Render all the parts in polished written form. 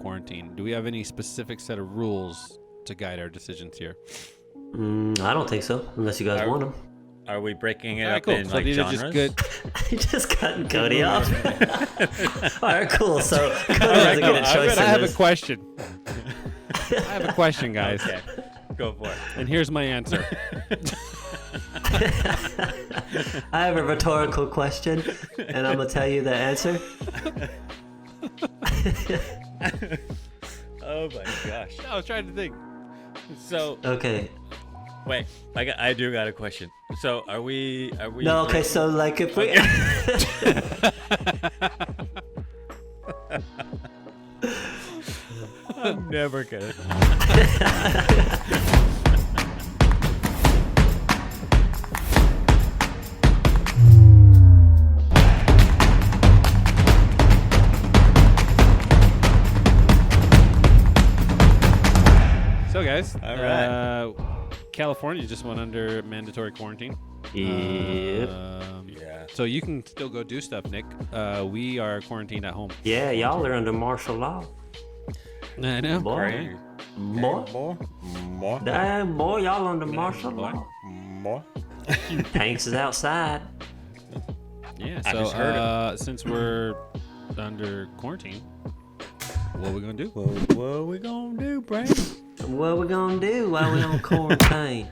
quarantine? Do we have any specific set of rules to guide our decisions here? I don't think so, unless you guys want them. Are we breaking it All right, up cool. in So like these genres? are just good. You just cutting Cody off. All right, cool. So Cody All right, doesn't cool. get a choice I in have a this. question. I have a question, guys. Okay, go for it. And here's my answer. I have a rhetorical question, and I'm gonna tell you the answer. Oh my gosh. I was trying to think. So Okay. wait, I do got a question. So are we? No. Okay. So like if we. I'm never gonna. So, guys, All right. California just went under mandatory quarantine. Yep. Yeah. So you can still go do stuff, Nick. We are quarantined at home. Yeah, y'all are under martial law. I know. Boy. Right. Boy. Damn, boy, y'all under martial law. Tanks is outside. Yeah. I So just heard since we're under quarantine, what are we gonna do? What we gonna do, Brad? What we gonna do while we on quarantine?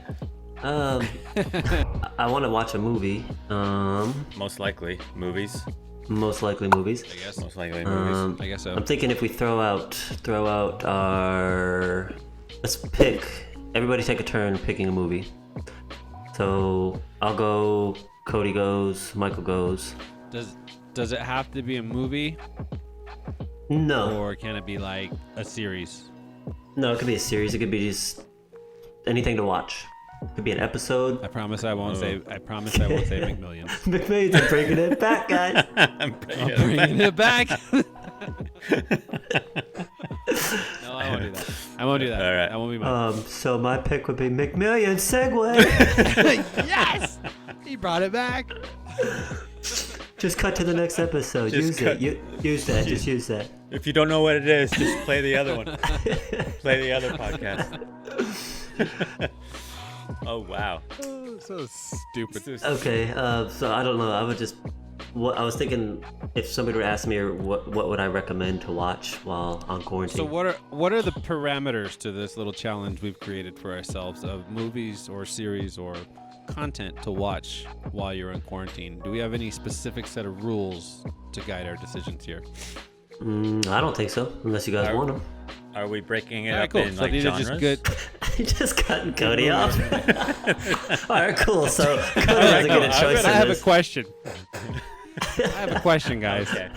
I want to watch a movie. Most likely movies. Most likely movies. I guess. Most likely movies. I guess so. I'm thinking if we throw out our, let's pick. Everybody take a turn picking a movie. So I'll go. Cody goes. Michael goes. Does it have to be a movie, No, or can it be like a series? no, it could be a series. It could be just anything to watch. It could be an episode. I promise I won't say. I promise I won't say McMillions. McMillions are bringing it back, guys. I'm Bringing it back. No, I won't do that. I won't do that. All right. That won't be mine. So my pick would be McMillions. Segue. Yes, he brought it back. Just cut to the next episode. Just Use it. Use that. Just use that. If you don't know what it is, just play the other one. Play the other podcast. Oh wow. So stupid. Okay. So I don't know. I would just. What I was thinking, if somebody were asking me, what would I recommend to watch while on quarantine? So what are the parameters to this little challenge we've created for ourselves of movies or series or content to watch while you're in quarantine? Do we have any specific set of rules to guide our decisions here? I don't think so, unless you guys want them. Are we breaking it All right, up cool. in So like these genres? are just good. Just cutting Cody off. All right, cool. So Cody All right, doesn't no, get a choice I in have a this. question. I have a question, guys. Okay,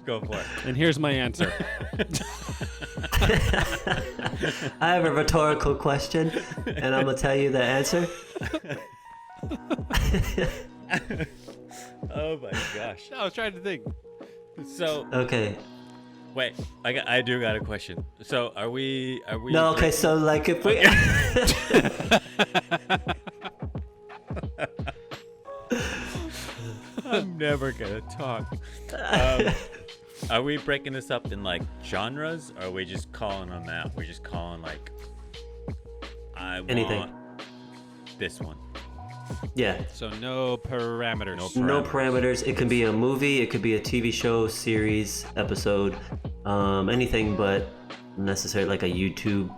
go for it. And here's my answer. I have a rhetorical question, and I'm gonna tell you the answer. Oh my gosh. I was trying to think. So Okay. wait, I do got a question. So are we? No. Okay. So like if we. I'm never gonna talk. Are we breaking this up in like genres, or are we just calling them out? We're just calling like, I Anything. want this one. Yeah. So no parameters. No parameters. It can be a movie. It could be a TV show, series, episode, anything but necessarily like a YouTube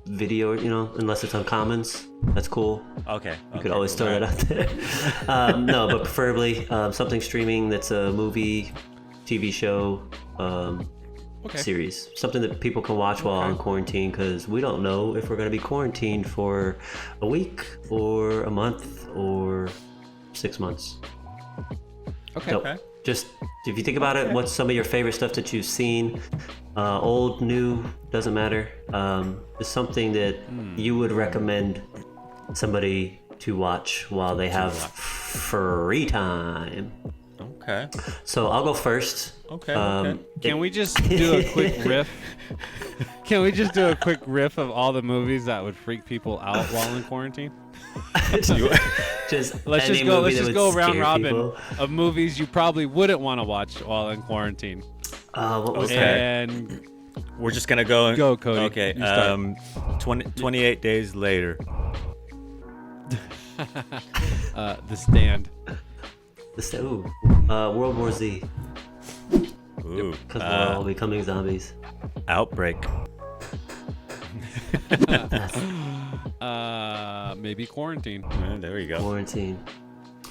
video. You know, unless it's on Commons. That's cool. Okay. You could always throw that out there. No, but preferably something streaming that's a movie, TV show, series. Something that people can watch while on quarantine, because we don't know if we're going to be quarantined for a week or a month or 6 months. Okay. So, Okay. just if you think about it, what's some of your favorite stuff that you've seen? Old, new, doesn't matter. Is something that you would recommend somebody to watch while they have free time. Okay. So I'll go first. Okay. Can we just do a quick riff? Can we just do a quick riff of all the movies that would freak people out while in quarantine? Just Let's any just go. movie Let's that just would go round scare robin people. of movies you probably wouldn't want to watch while in quarantine. What was that? And We're just gonna go. Go, Cody. Okay. You start. 28 days later. The Stand. World War Z. Ooh. Because we're all becoming zombies. Outbreak. Maybe Quarantine. There we go. Quarantine.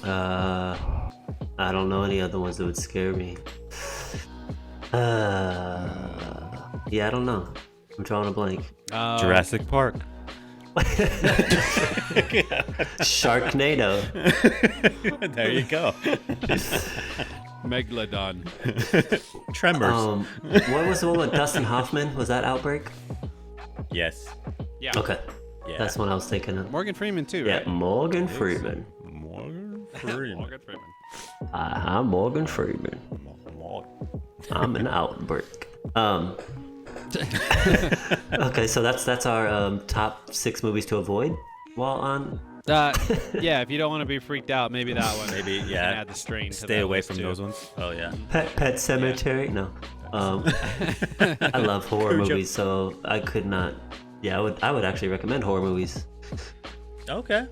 I don't know any other ones that would scare me. Yeah, I don't know. I'm drawing a blank. Jurassic Park. Sharknado. There you go. Megalodon. Tremors. What was the one with Dustin Hoffman? Was that Outbreak? Yes. Yeah. Okay. Yeah. That's one I was thinking of. Morgan Freeman too, Yeah, right? Morgan Freeman. Morgan Freeman. Morgan Freeman. I'm Morgan Freeman. I'm an Outbreak. Okay, so that's our top 6 movies to avoid while on. Yeah, if you don't want to be freaked out, maybe that one. Maybe, You can yeah. add the strain to Stay that away list, from too. those ones. Oh yeah. Pet Cemetery? No. I love horror Cujo. movies, so I could not. Yeah, I would actually recommend horror movies. Okay.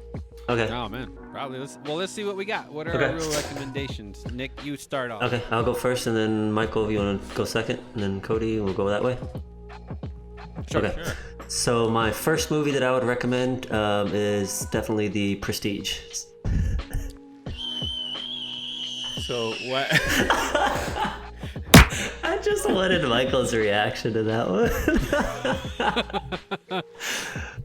Okay. Oh man, probably. Let's see what we got. What are Okay. our real recommendations? Nick, you start off. Okay, I'll go first, and then Michael, if you want to go second, and then Cody, we'll go that way. Sure. Okay. So my first movie that I would recommend is definitely The Prestige. So what? I just wanted Michael's reaction to that one.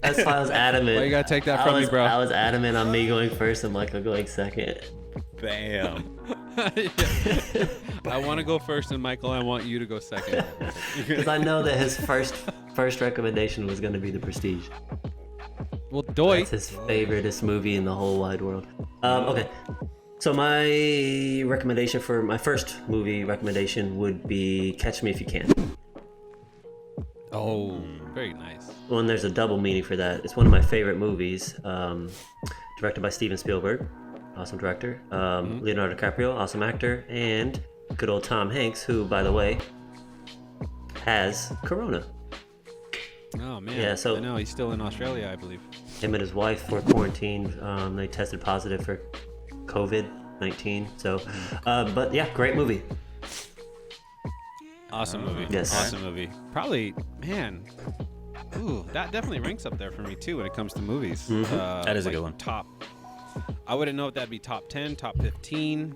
That's why I was adamant. Why you gotta take that from me, bro? I was adamant on me going first and Michael going second. Bam. I want to go first, and Michael, I want you to go second. Because I know that his first recommendation was going to be The Prestige. Well, Doy. That's his favoriteest movie in the whole wide world. Okay. So my recommendation for my first movie recommendation would be Catch Me If You Can. Oh, very nice. Well, and there's a double meaning for that. It's one of my favorite movies, directed by Steven Spielberg, awesome director. Leonardo Dicaprio, awesome actor, and good old Tom Hanks, who, by the way, has corona. Oh man. Yeah, so- I know he's still in Australia, I believe. Him and his wife were quarantined. They tested positive for COVID-19. So, but yeah, great movie. Awesome movie. Yes. Awesome movie. Probably, man. Ooh, that definitely ranks up there for me too when it comes to movies. That is a like good one. Top. I wouldn't know if that'd be top 10, top 15,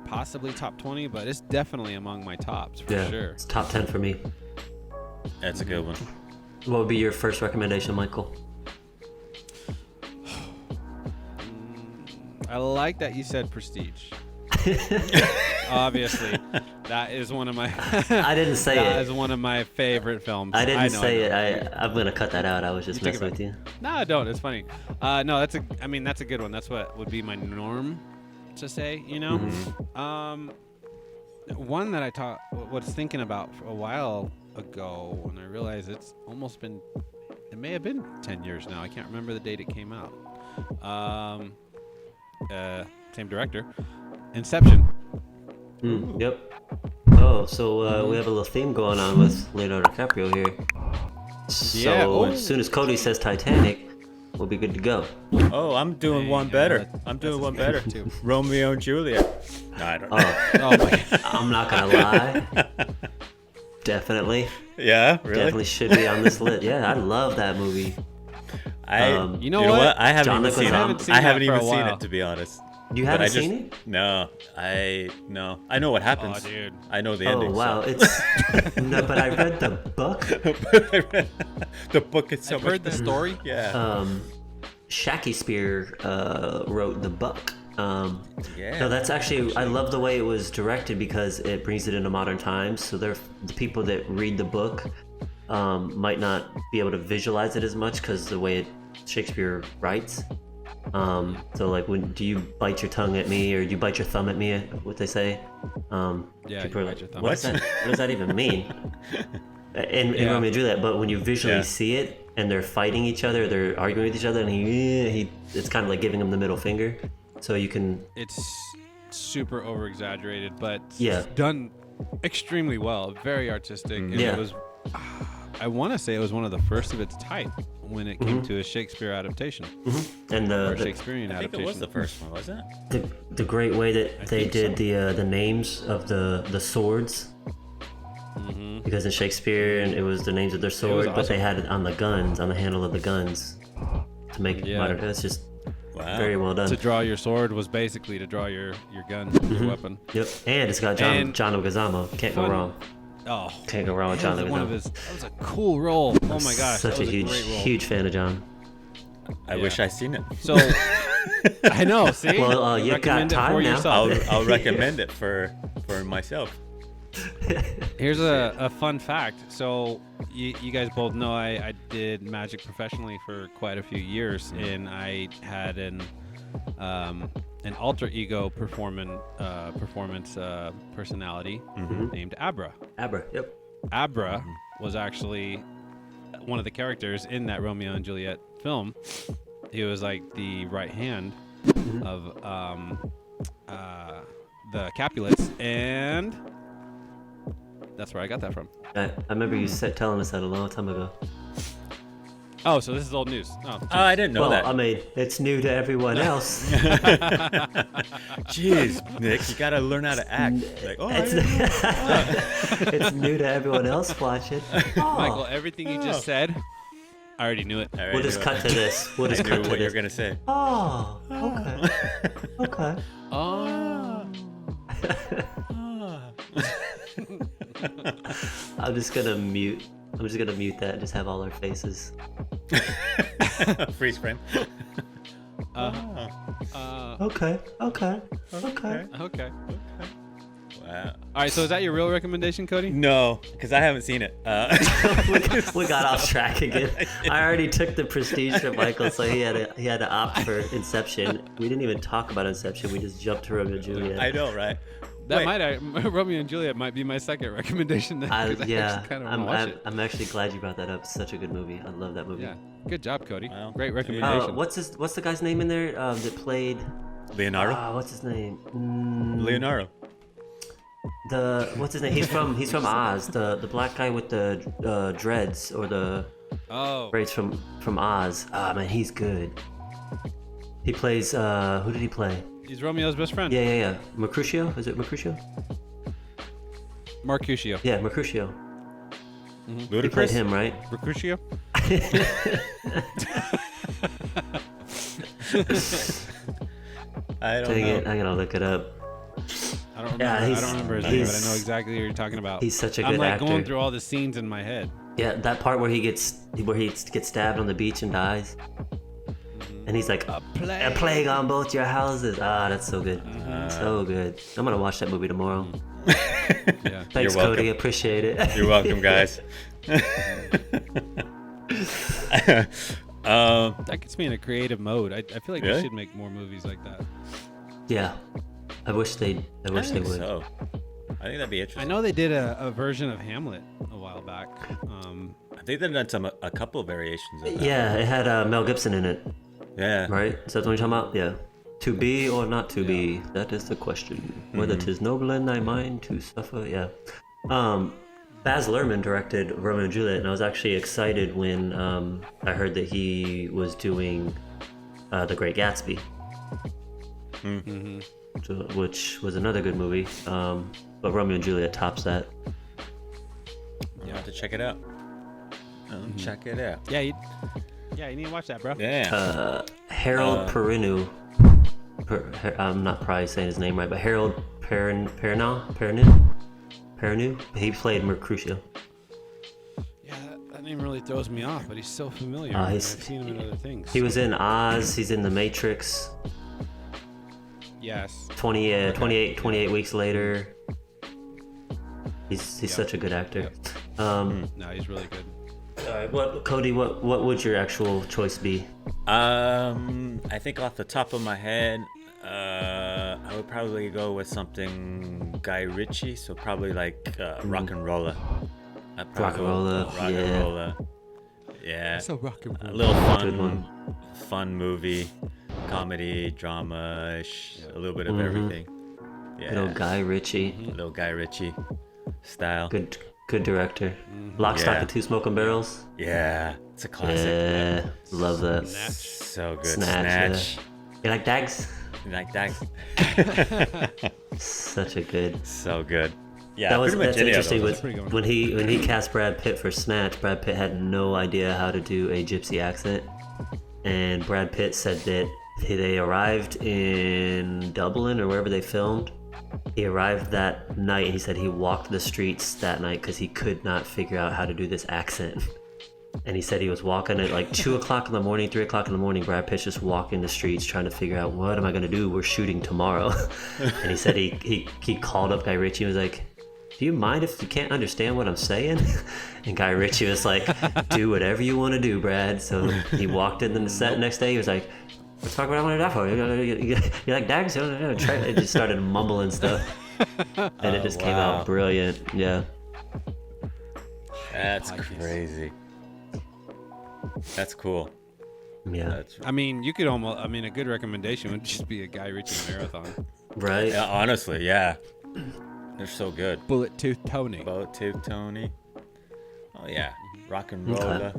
possibly top 20, but it's definitely among my tops for Yeah, sure. it's top 10 for me. That's a good one. What would be your first recommendation, Michael? I like that you said Prestige. Obviously, that is one of my. I didn't say That it. is one of my favorite films. I didn't know, say I it. know. I'm gonna cut that out. I was just You take it messing with you. No, I don't. It's funny. No, that's a. I mean, that's a good one. That's what would be my norm to say. You know, one that I was thinking about for a while ago, and I realized it's almost been. It may have been 10 years now. I can't remember the date it came out. Same director. Inception. Yep. Oh, so we have a little theme going on with Leonardo DiCaprio here. So Yeah, oh. as soon as Cody says Titanic, we'll be good to go. Oh, I'm doing one better. I'm doing one better too. Romeo and Juliet. No, I don't know. Oh, Oh my God. I'm not gonna lie. Definitely Yeah, really? should be on this list. Yeah, I love that movie. You know what? I haven't John even seen Leguizamo. it. I haven't that for even a seen while. it, to be honest. You But haven't I just, seen it? No, no. I know what happens. Oh, dude. I know the Oh ending. wow, so. it's no, but I read the book. The book is so I've much heard the better. story. Yeah. Shakespeare wrote the book. Yeah. No, that's actually, I love the way it was directed because it brings it into modern times. So the people that read the book might not be able to visualize it as much because the way Shakespeare writes. So like, do you bite your tongue at me or do you bite your thumb at me? What they say? Yeah, people you are bite your thumb. What does that even mean? In Yeah. Romeo and Juliet, but when you visually Yeah. see it and they're fighting each other, they're arguing with each other, and it's kind of like giving him the middle finger. So you can, It's super over exaggerated, but Yeah. done extremely well. Very artistic. And Yeah. it was I want to say it was one of the first of its type when it came to a Shakespeare adaptation. And Or the Shakespearean I think adaptation. it was the first one, wasn't it? the great way that they think did the names of the swords. Because in Shakespeare, it was the names of their sword, but they had it on the guns, on the handle of the guns, to make it modern. It's just very well done. To draw your sword was basically to draw your gun, your weapon. Yep, and it's got John And Leguizamo. Can't go wrong. Oh, Can't go wrong with John that was one of Leguizamo. his. That was a cool role. Oh my gosh, Such that a was huge, great role. huge fan of John. I wish I seen it. So I know. See, Well, you got recommend it time for now. yourself. I'll recommend it for myself. Here's a fun fact. So you guys both know I did magic professionally for quite a few years, and I had an alter ego performance personality named Abra. Abra, yep. Abra was actually one of the characters in that Romeo and Juliet film. He was like the right hand of the Capulets, and that's where I got that from. I remember you telling us that a long time ago. Oh, so this is old news. Oh, I didn't know that. I mean, it's new to everyone else. Jeez, Nick, you gotta learn how to act. Like, It's new to everyone else watching. Michael, everything you just said, I already knew it. We'll just cut to this. We'll just I cut knew to what this. you're gonna say. Oh, okay. Okay. Oh. I'm just gonna mute that and just have all our faces. Freeze frame. Okay. Okay. Wow. All right, so is that your real recommendation, Cody? No, because I haven't seen it. We got off track again. I already took the prestige from Michael, so he had to opt for Inception. We didn't even talk about Inception. We just jumped to Romeo and Juliet. I know, right? That Wait. Romeo and Juliet might be my second recommendation. Then, 'cause I actually kind of want to watch it. I'm actually glad you brought that up. It's such a good movie. I love that movie. Yeah, good job, Cody. Well, Great recommendation. What's the guy's name in there that played? Leonardo. What's his name? Leonardo. What's his name? He's from Oz. The black guy with the dreads or the braids from Oz. Ah man, he's good. He plays. Who did he play? He's Romeo's best friend. Yeah. Mercutio? Is it Mercutio? Mercutio. Yeah, Mercutio. He played Ludacris. him, right? Mercutio. I don't Dang know. it! I gotta look it up. I don't remember. Yeah, I don't remember his name, but I he's- know exactly what you're talking about. He's such a I'm good like actor. going through all the scenes in my head. Yeah, that part where he gets stabbed on the beach and dies, and he's like, A "A plague on both your houses." Ah, that's so good, so good. I'm gonna watch that movie tomorrow. Yeah. Thanks, You're welcome. Cody. Appreciate it. You're welcome, guys. That gets me in a creative mode. I feel like Really? they should make more movies like that. Yeah, I wish they would. So, I think that'd be I interesting. know they did a version of Hamlet a while back. I think they've done a couple of variations of that. Yeah, it had Mel Gibson in it, Yeah. right? Is that what you're talking about? Yeah. To be or not to be? That is the question. Whether 'tis noble in thy mind to suffer. Yeah. Baz Luhrmann directed Romeo and Juliet, and I was actually excited when I heard that he was doing The Great Gatsby, which was another good movie. But Romeo and Juliet tops that. You have to check it out. Check it out. Yeah, you need to watch that, bro. Yeah. Harold Perrineau. I'm not probably saying his name right, but Harold Perrineau. He played Mercutio. Yeah, that name really throws me off, but he's so familiar. Oh, I've seen him in other things. He was in Oz. He's in The Matrix. Yes. 28 weeks later. He's such a good actor. No, he's really good. All right, Cody? What would your actual choice be? I think off the top of my head, I would probably go with something Guy Ritchie. So probably like Rock and Rolla. Rock and Rolla, Rock and Rolla. Yeah. So rock and A roll. little Good one. fun movie, comedy, drama, a little bit of everything. Yeah. Little Guy Ritchie. Little Guy Ritchie style. Good Good director. Lock, Stock, and Two Smoking Barrels. Yeah, it's a classic. Yeah, love that. Snatch. So good. Snatch. You like Dags? You like that? Such a good. So good. Yeah, That's interesting. That's pretty good. When he cast Brad Pitt for Snatch, Brad Pitt had no idea how to do a gypsy accent, and Brad Pitt said that they arrived in Dublin or wherever they filmed. He arrived that night, and he said he walked the streets that night because he could not figure out how to do this accent. And he said he was walking at like 2 o'clock in the morning, 3 o'clock in the morning. Brad Pitt's just walking the streets trying to figure out, what am I going to do? We're shooting tomorrow. And he said he called up Guy Ritchie and was like, do you mind if you can't understand what I'm saying? And Guy Ritchie was like, do whatever you want to do, Brad. So he walked in the set next day. He was like, let's talk about what I want to die for. You like Dags? It just started mumbling stuff. And it just came out brilliant. Yeah. That's crazy. That's cool. Yeah. I mean, you could almost. I mean, a good recommendation would just be a Guy Ritchie marathon. Right? Yeah, honestly, yeah. They're so good. Bullet Tooth Tony. Bullet Tooth Tony. Oh yeah, Rock and Rolla.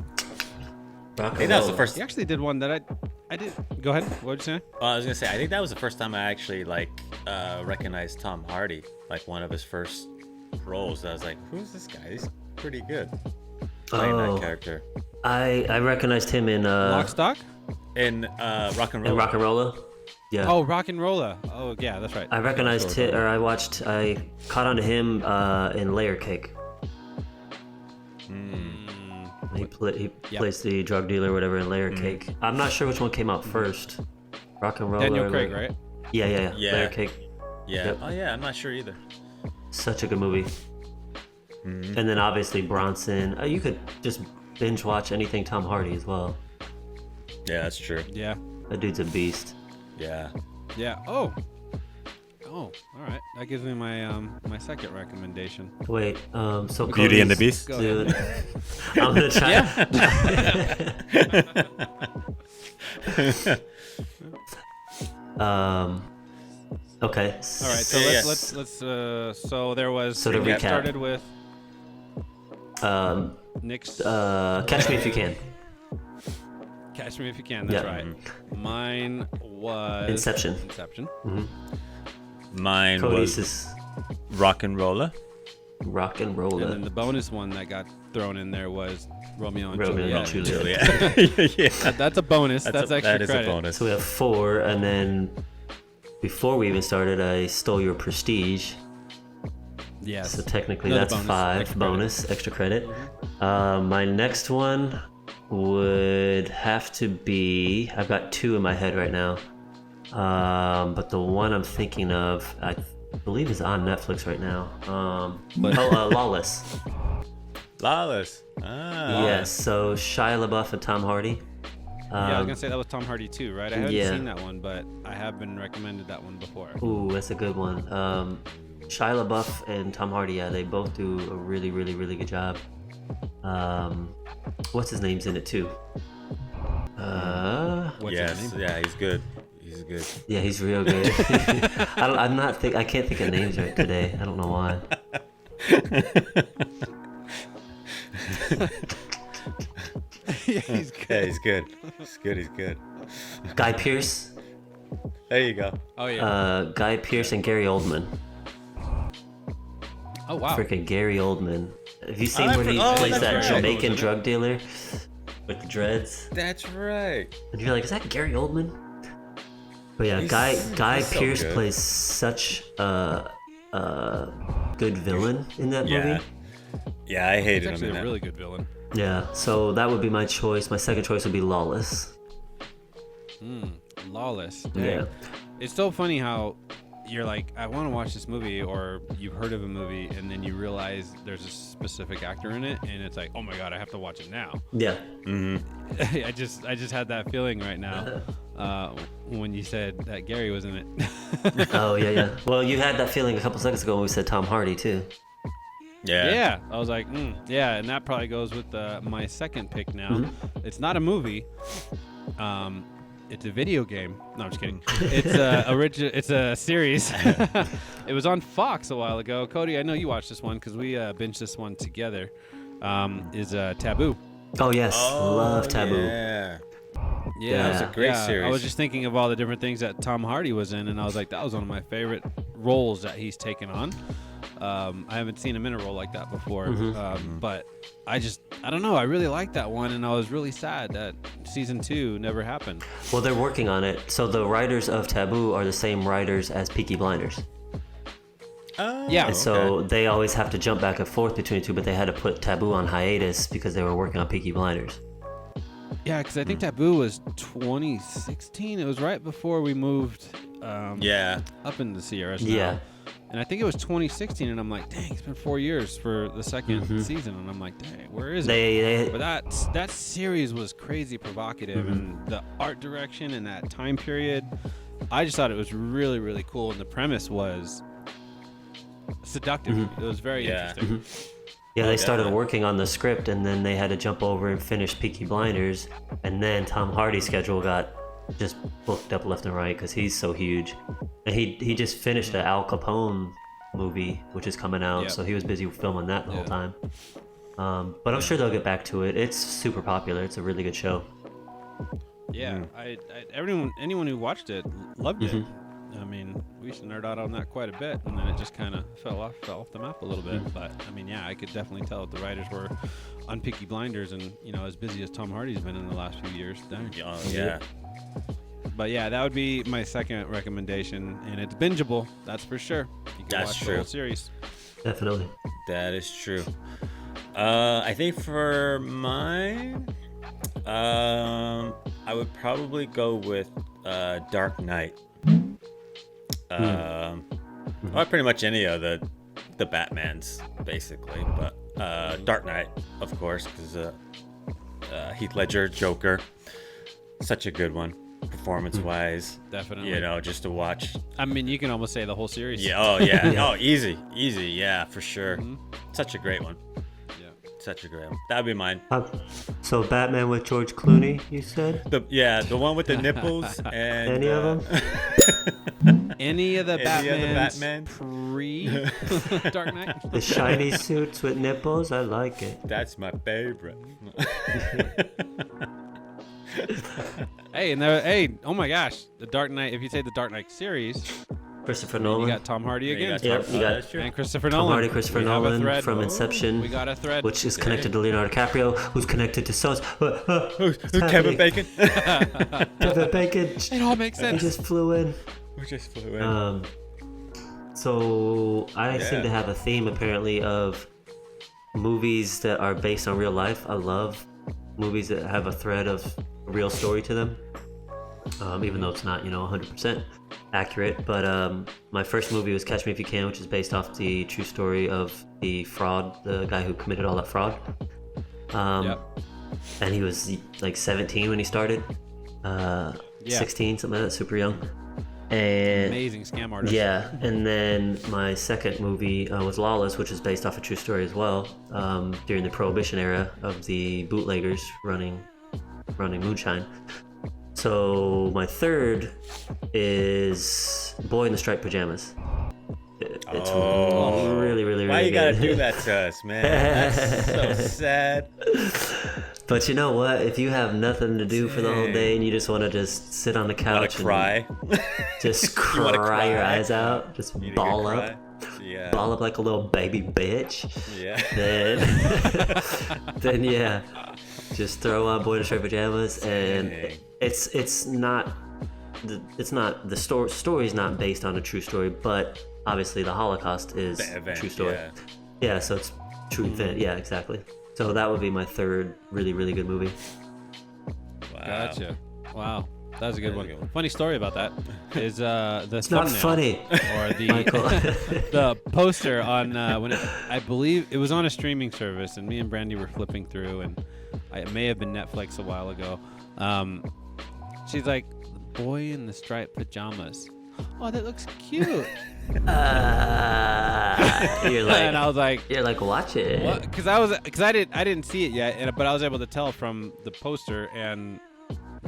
Rock I think that was the first. He actually did one that I did. Go ahead. What did you say? I was gonna say, I think that was the first time I actually recognized Tom Hardy, like one of his first roles. I was like, who's this guy? He's pretty good playing that character. I recognized him in Lock, Stock? In Rock and Rolla. in Rock and Rolla. Yeah. Oh, Rock and Rolla. Oh, yeah, that's right. I recognized him, or I caught on to him in Layer Cake. He plays the drug dealer or whatever in Layer Cake. I'm not sure which one came out first. Rock and Rolla. Daniel or Craig, right? Yeah. Layer Cake. Yeah. Yep. Oh yeah, I'm not sure either. Such a good movie. And then obviously Bronson. You could just binge watch anything Tom Hardy as well. Yeah, that's true. Yeah. That dude's a beast. Yeah. Yeah. Oh, all right. That gives me my my second recommendation. Wait, so Beauty and the Cody's Beast? Go doing- I'm gonna try. Okay. All right. So let's so there was. So to we recap. started with Um, Nick's Catch Me If You Can. Catch Me If You Can. That's Yeah. right. Mine was Inception. Mine Cody's was is Rock and Rolla. Rock and And Rolla. then the bonus one that got thrown in there was Romeo and Romeo and Juliet. Juliet. Yeah. That's a bonus. That's extra that is credit. a bonus. So we have 4, and then before we even started, I stole your Prestige. Yes. So technically Another that's bonus, 5 extra bonus, extra credit. My next one would have to be, I've got 2 in my head right now. But the one I'm thinking of, I believe is on Netflix right now. Lawless. Lawless. Ah. Yes, so Shia LaBeouf and Tom Hardy. Yeah, I was gonna say that was Tom Hardy too, right? I haven't yeah. seen that one, but I have been recommended that one before. Ooh, that's a good one. Shia LaBeouf and Tom Hardy, yeah, they both do a really, really, really good job. What's his name's in it too? What's Yes. his name? Yeah, he's good. He's good. Yeah, he's real good. I can't think of names right today. I don't know why. Yeah, he's good. Yeah, he's good. He's good. He's good. Guy Pearce. There you go. Oh yeah. Guy Pearce and Gary Oldman. Oh wow. Freaking Gary Oldman. Have you seen I where he forgot- plays that's that right. Jamaican Isn't it? drug dealer with the dreads? That's right. And you're like, is that Gary Oldman? But yeah, He's Guy so Pearce good. plays such a good villain in that Yeah. movie. Yeah, I hated He's him actually in a that. really good villain. Yeah, so that would be my choice. My second choice would be Lawless. Lawless. Yeah. Dang. It's so funny how you're like, I want to watch this movie, or you've heard of a movie, and then you realize there's a specific actor in it, and it's like, oh my god, I have to watch it now. Yeah. I just had that feeling right now when you said that Gary was in it. Oh, yeah. Well, you had that feeling a couple seconds ago when we said Tom Hardy, too. Yeah. Yeah, I was like, yeah, and that probably goes with my second pick now. It's not a movie, it's a video game. No, I'm just kidding. It's it's a series. It was on Fox a while ago. Cody, I know you watched this one because we binged this one together. Is Taboo. Oh yes, love Taboo. Yeah. Yeah, That was a great series. I was just thinking of all the different things that Tom Hardy was in, and I was like, that was one of my favorite roles that he's taken on. I haven't seen him in a role like that before, but I don't know. I really liked that one, and I was really sad that season 2 never happened. Well, they're working on it. So the writers of Taboo are the same writers as Peaky Blinders. Oh, Yeah. And so they always have to jump back and forth between the two, but they had to put Taboo on hiatus because they were working on Peaky Blinders. Yeah, because I think Taboo was 2016. It was right before we moved up in the Sierras now. Yeah. And I think it was 2016, and I'm like, dang, it's been 4 years for the second season. And I'm like, dang, where is it? But that series was crazy provocative, and the art direction and that time period, I just thought it was really, really cool. And the premise was seductive. It was very interesting. Yeah, they started working on the script, and then they had to jump over and finish Peaky Blinders, and then Tom Hardy's schedule got just booked up left and right because he's so huge. And he just finished the Al Capone movie, which is coming out, so he was busy filming that the whole time. But I'm sure they'll get back to it. It's super popular. It's a really good show. Yeah, anyone who watched it loved it. I mean, we used to nerd out on that quite a bit, and then it just kind of fell off the map a little bit. But I mean, yeah, I could definitely tell the writers were on Peaky Blinders, and as busy as Tom Hardy's been in the last few years. Dang. Yeah. But yeah, that would be my second recommendation, and it's bingeable. That's for sure. You can watch the whole series. Definitely. That is true. I think for mine, I would probably go with Dark Knight. Or pretty much any of the Batmans, basically. But Dark Knight, of course, because Heath Ledger, Joker, such a good one, performance-wise. Definitely. Just to watch. I mean, you can almost say the whole series. Yeah. Oh, yeah. Oh, easy. Yeah, for sure. Such a great one. Such a great one. That would be mine. So Batman with George Clooney, you said? The one with the nipples and any of them? Any of the Batmans pre Dark Knight? The shiny suits with nipples, I like it. That's my favorite. Hey, oh my gosh, the Dark Knight. If you say the Dark Knight series, Christopher Nolan. You got Tom Hardy again. You got and Christopher Tom Nolan. Hardy, Christopher Nolan from Inception. We got a thread. Which is connected to Leonardo DiCaprio, who's connected to Who's Kevin Bacon? Kevin Bacon. It all makes sense. He just flew in. So I seem to have a theme apparently of movies that are based on real life. I love movies that have a thread of a real story to them, even though it's not 100% accurate. But my first movie was Catch Me If You Can, which is based off the true story of the fraud, the guy who committed all that fraud. And he was like 17 when he started, 16, something like that, super young. And amazing scam artist. Yeah, and then my second movie was Lawless, which is based off a true story as well, during the Prohibition era of the bootleggers running moonshine. So my third is Boy in the Striped Pajamas. It's really, really, really Why you good. gotta do that to us, man? That's so sad. But you know what? If you have nothing to do for the whole day and you just want to just sit on the couch and cry, just cry your eyes out, just ball up. Yeah. Ball up like a little baby bitch. Yeah. Then yeah, just throw on Boy in the Striped Pajamas, and it's not the story's not based on a true story, but obviously the Holocaust is a true story. Yeah, so it's true event. Yeah, exactly. So that would be my third really, really good movie. Wow. Gotcha. Wow. That was a good one. Funny story about that is the it's thumbnail, not funny, or the the poster on when I believe it was on a streaming service, and me and Brandy were flipping through, and it may have been Netflix a while ago. She's like, Boy in the Striped Pajamas. Oh, that looks cute. You're like, and I was like, watch it. Because I didn't see it yet, but I was able to tell from the poster and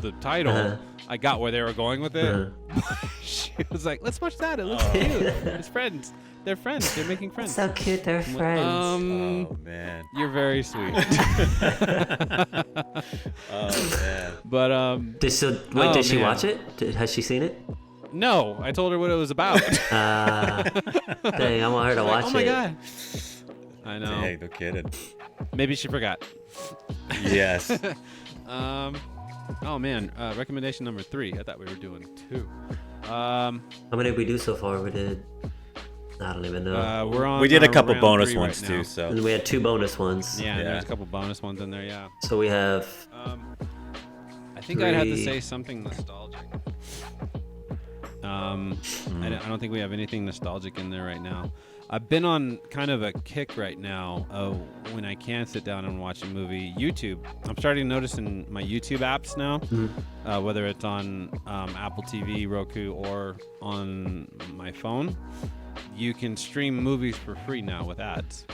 the title, Uh-huh. I got where they were going with it. Uh-huh. She was like, "Let's watch that. It looks cute. It's friends. They're friends. They're making friends." So cute, they're friends. Oh man. You're very sweet. Oh man. But Did she watch it? Has she seen it? no, I told her what it was about. Dang, I want her to watch oh my it. god. I know. Dang, no kidding. Maybe she forgot. Yes. Oh man. Recommendation number 3. I thought we were doing 2. How many did we do so far? We did. I don't even know. We're on. We did a couple round bonus 3 ones right now. too, so And we had 2 bonus ones. Yeah, Yeah. there's a couple bonus ones in there. Yeah. So we have. I think I'd have to 3. say something nostalgic. I don't think we have anything nostalgic in there right now. I've been on kind of a kick right now of when I can sit down and watch a movie. YouTube. I'm starting to notice in my YouTube apps now, whether it's on Apple TV, Roku, or on my phone, you can stream movies for free now with ads.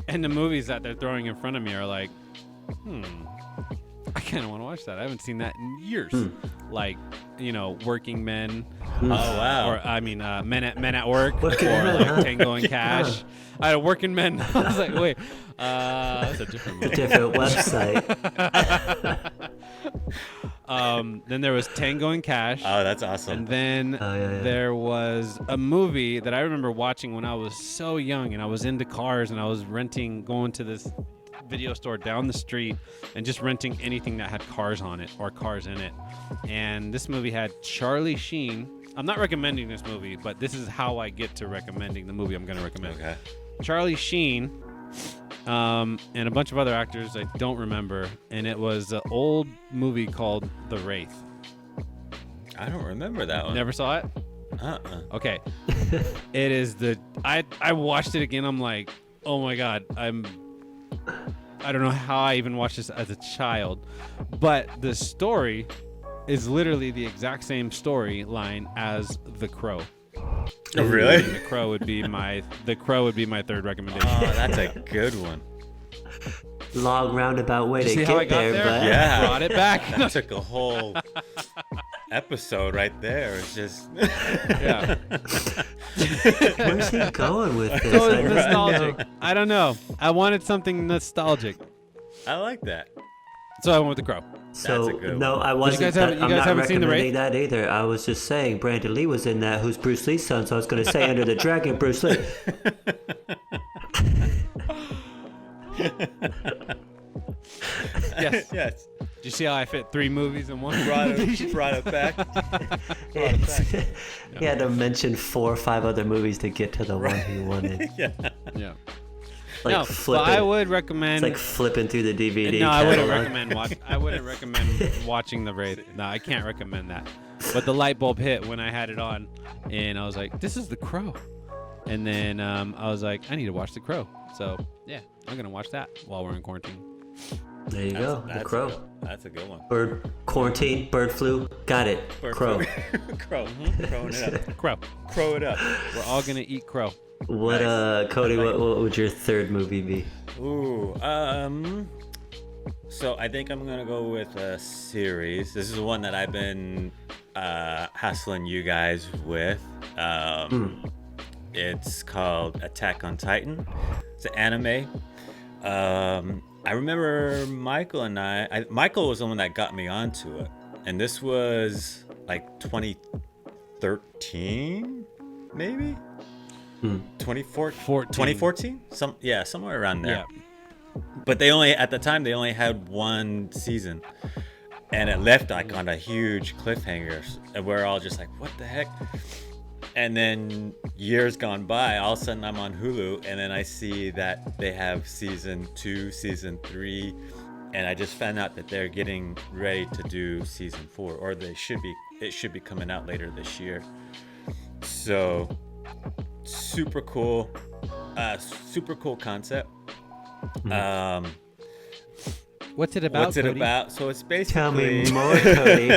And the movies that they're throwing in front of me are like, I kind of want to watch that. I haven't seen that in years. Like, Working Men. Oh wow. Or Men at Work, Working or Men, like huh? Tango and Cash. I had Working Men. I was like, wait, that's a different movie. Different website. Then there was Tango and Cash. Oh, that's awesome. And then there was a movie that I remember watching when I was so young, and I was into cars, and I was going to this video store down the street and just renting anything that had cars on it or cars in it. And this movie had Charlie Sheen. I'm not recommending this movie, but this is how I get to recommending the movie I'm going to recommend. Okay. Charlie Sheen, and a bunch of other actors I don't remember, and it was an old movie called The Wraith. I don't remember that one. Never saw it? Okay. It is I watched it again. I'm like, oh my god, I don't know how I even watched this as a child, but the story is literally the exact same storyline as The Crow. Oh, really? And The Crow would be my third recommendation. Oh, that's a good one. Long roundabout way to See get how I got there, there? but Yeah. Brought it back. That took a whole episode right there. It's just Yeah. where's he going with this? So I it's don't nostalgic. know. I don't know. I wanted something nostalgic, I like that. so I went with The Crow. So That's a good no, one. I wasn't. guys haven't- you I'm guys not haven't seen The recommending Wraith? that either. I was just saying Brandon Lee was in that. Who's Bruce Lee's son? So I was going to say Under the Dragon, Bruce Lee. Yes. Yes. Do you see how I fit 3 movies in one? Brought it back. He had to mention 4 or 5 other movies to get to the one he wanted. Yeah. Yeah. Like No, flipping. but I would recommend. It's like flipping through the DVD. No, I wouldn't catalog. recommend I wouldn't recommend watching The Wraith. No, I can't recommend that. But the light bulb hit when I had it on, and I was like, "This is The Crow." And then I was like, "I need to watch The Crow." So yeah, I'm gonna watch that while we're in quarantine. There you go. The Crow. That's a good one. Bird quarantine. Bird flu. Got it. Crow. Crow. Crowing it up. Crow. Crow it up. We're all gonna eat crow. What Cody? What would your third movie be? Ooh. So I think I'm gonna go with a series. This is the one that I've been hassling you guys with. It's called Attack on Titan. It's an anime. I remember Michael and Michael was the one that got me onto it, and this was like 2013, maybe. 2014, somewhere around there. Yeah. But at the time they only had 1 season, and it left like on a huge cliffhanger, and we're all just like, what the heck? And then years gone by, all of a sudden I'm on Hulu, and then I see that they have season 2, season 3, and I just found out that they're getting ready to do season 4, or it should be coming out later this year. So super cool concept. What's it about? Cody? So it's basically. Tell me more, Cody.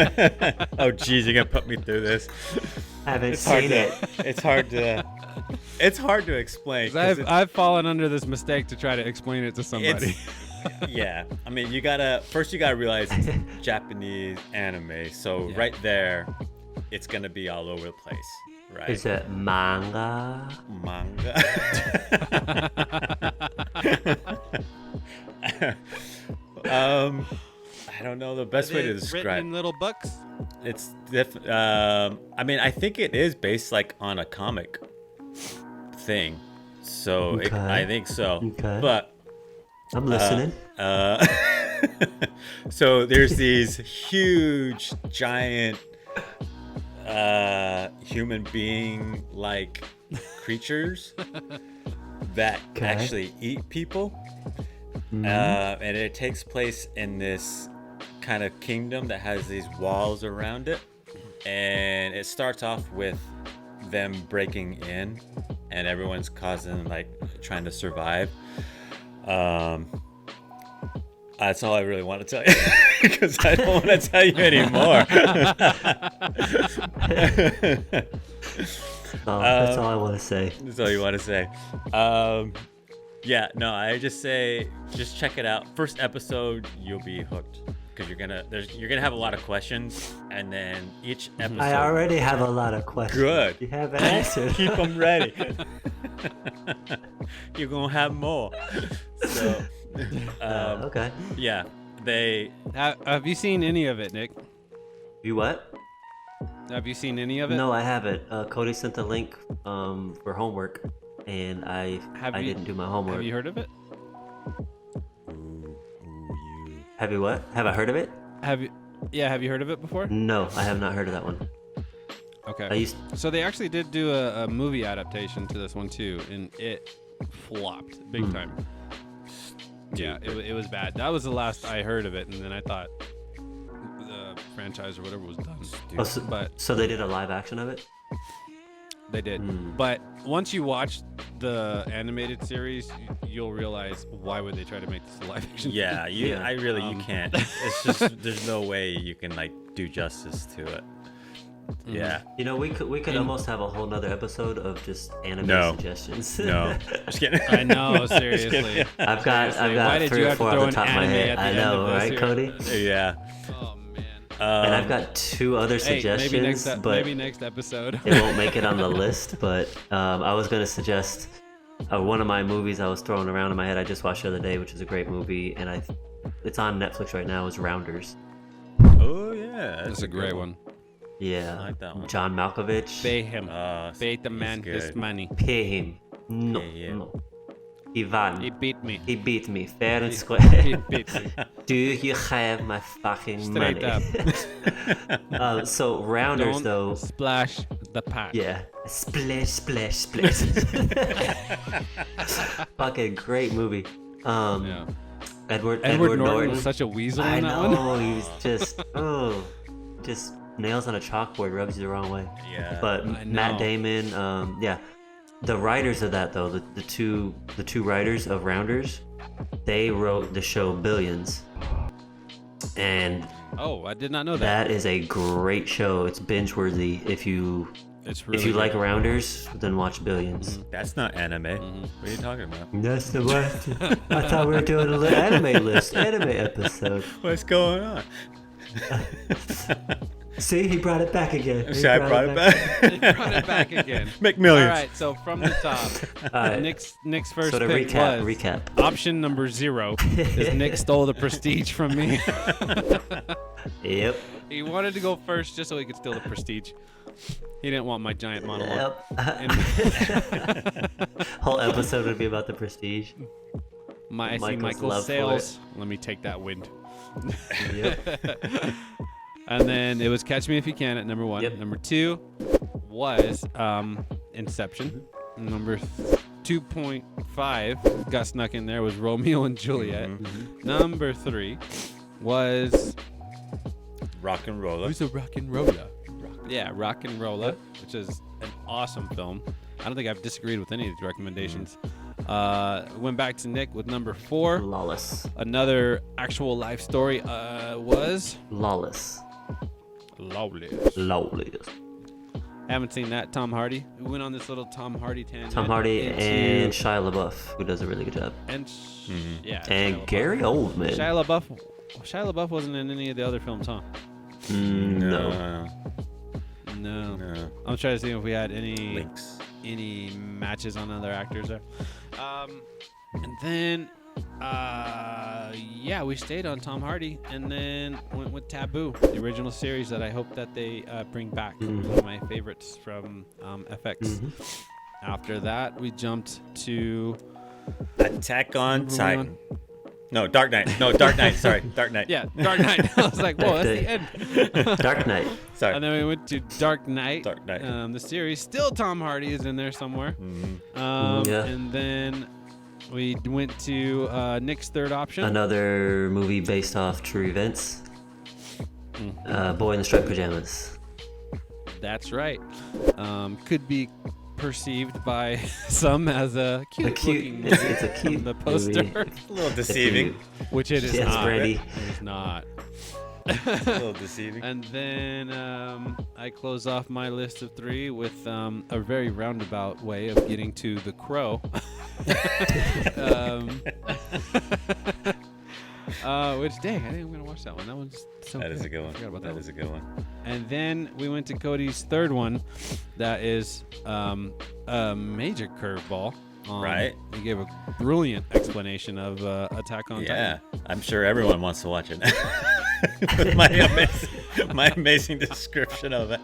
Oh, geez, you're gonna put me through this. Haven't seen it. It's hard to explain. 'cause I've fallen under this mistake to try to explain it to somebody. Yeah, I mean, you gotta realize it's Japanese anime, so right there, it's gonna be all over the place, right? Is it manga? Manga. I don't know the best way to Written describe. in little books. It's I mean, I think it is based like on a comic thing, so Okay. I think so. Okay. But I'm listening. so there's these huge, giant, human being like creatures that actually eat people. And it takes place in this kind of kingdom that has these walls around it. And it starts off with them breaking in, and everyone's trying to survive. That's all I really want to tell you because I don't want to tell you anymore. That's all I want to say. That's all you want to say. Yeah, no, I just say just check it out. First episode, you'll be hooked because you're gonna have a lot of questions, and then each episode. I already have a lot of questions. Good. You have answers. Keep them ready. You're gonna have more. So, okay. yeah, Have you seen any of it, Nick? You what? Have you seen any of it? No, I haven't. Cody sent the link for homework, and I didn't do my homework. Have you heard of it? Have you what? Have I heard of it? Have you heard of it before? No, I have not heard of that one. Okay. So they actually did do a movie adaptation to this one too, and it flopped big time. Yeah, it was bad. That was the last I heard of it, and then I thought the franchise or whatever was done. So they did a live action of it? They did. But once you watch the animated series, you'll realize why would they try to make this a live action? Yeah, you can't. It's just there's no way you can do justice to it. Yeah. You know, we could almost have a whole nother episode of just anime suggestions. No. Just kidding. I know, seriously. I've got Why did 3 you or have to 4 throw off the an top of my anime head. at the I end know, of this right, here? Cody? Yeah. Oh man. And I've got 2 other suggestions, but maybe next episode. it won't make it on the list. But I was going to suggest one of my movies I was throwing around in my head I just watched the other day, which is a great movie, and it's on Netflix right now, is Rounders. Oh yeah, That's a great one. Yeah. I like that one. John Malkovich. Pay him. Pay the he's man his good. money. Pay him. No. He won. He beat me. He beat me fair and He square. beat me. Do you have my fucking Straight money? So Rounders, Don't though. splash the pot. Yeah. Splish, splash, splish. Fucking great movie. Yeah. Edward Norton was such a weasel I in that one. know. He was just nails on a chalkboard, rubs you the wrong way. Yeah. But I Matt know. Damon, yeah. The writers of that though, the two writers of Rounders, they wrote the show Billions. And Oh, I did not know that. that is a great show. It's binge worthy. If you like Rounders, then watch Billions. That's not anime. What are you talking about? That's the worst. I thought we were doing an anime episode. What's going on? See, he brought it back again. See, I brought it back. They brought it back again. Make millions. All right, so from the top, right. Nick's first So to pick recap. option number 0 is Nick stole the prestige from me. Yep. He wanted to go first just so he could steal the prestige. He didn't want my giant monologue. Yep. Whole episode would be about the prestige. I see Michael's Michael's love for sales. Let me take that wind. Yep. And then it was Catch Me If You Can at number 1. Yep. Number 2 was Inception. Number 2.5 got snuck in there was Romeo and Juliet. Number 3 was Rock and Rolla. Who's a Rock and Rolla? Yeah, Rock and Rolla, which is an awesome film. I don't think I've disagreed with any of these recommendations. Went back to Nick with number 4. Lawless. Another actual life story was Lawless. Lawless. Lawless. Haven't seen that. Tom Hardy. We went on this little Tom Hardy tangent. Tom Hardy and Shia LaBeouf, who does a really good job. And yeah. And Shia Gary Oldman. Shia LaBeouf wasn't in any of the other films, huh? No. No. I'm trying to see if we had any Links. any matches on other actors there. And then we stayed on Tom Hardy and then went with Taboo, the original series that I hope that they bring back. One of my favorites from FX. After that, we jumped to Attack on Titan. No, Dark Knight. Sorry, Dark Knight. Yeah, Dark Knight. I was like, whoa, that's the end. Dark Knight. Sorry. And then we went to Dark Knight. Dark Knight. The series. Still Tom Hardy is in there somewhere. Yeah. And then we went to Nick's third option. Another movie based off true events. Boy in the Striped Pajamas. That's right. Could be perceived by some as a cute looking It's a cute the poster, movie. A little deceiving. which it is Yes, not. Brandy. It is not. A little deceiving. And then I close off my list of 3 with a very roundabout way of getting to The Crow. Which, dang, I think I'm going to watch that one. That one's so That good. is a good one. I forgot about That is a good one. And then we went to Cody's third one. That is a major curveball. Right. He gave a brilliant explanation of Attack on Yeah, Titan. I'm sure everyone wants to watch it. With my amazing description of it.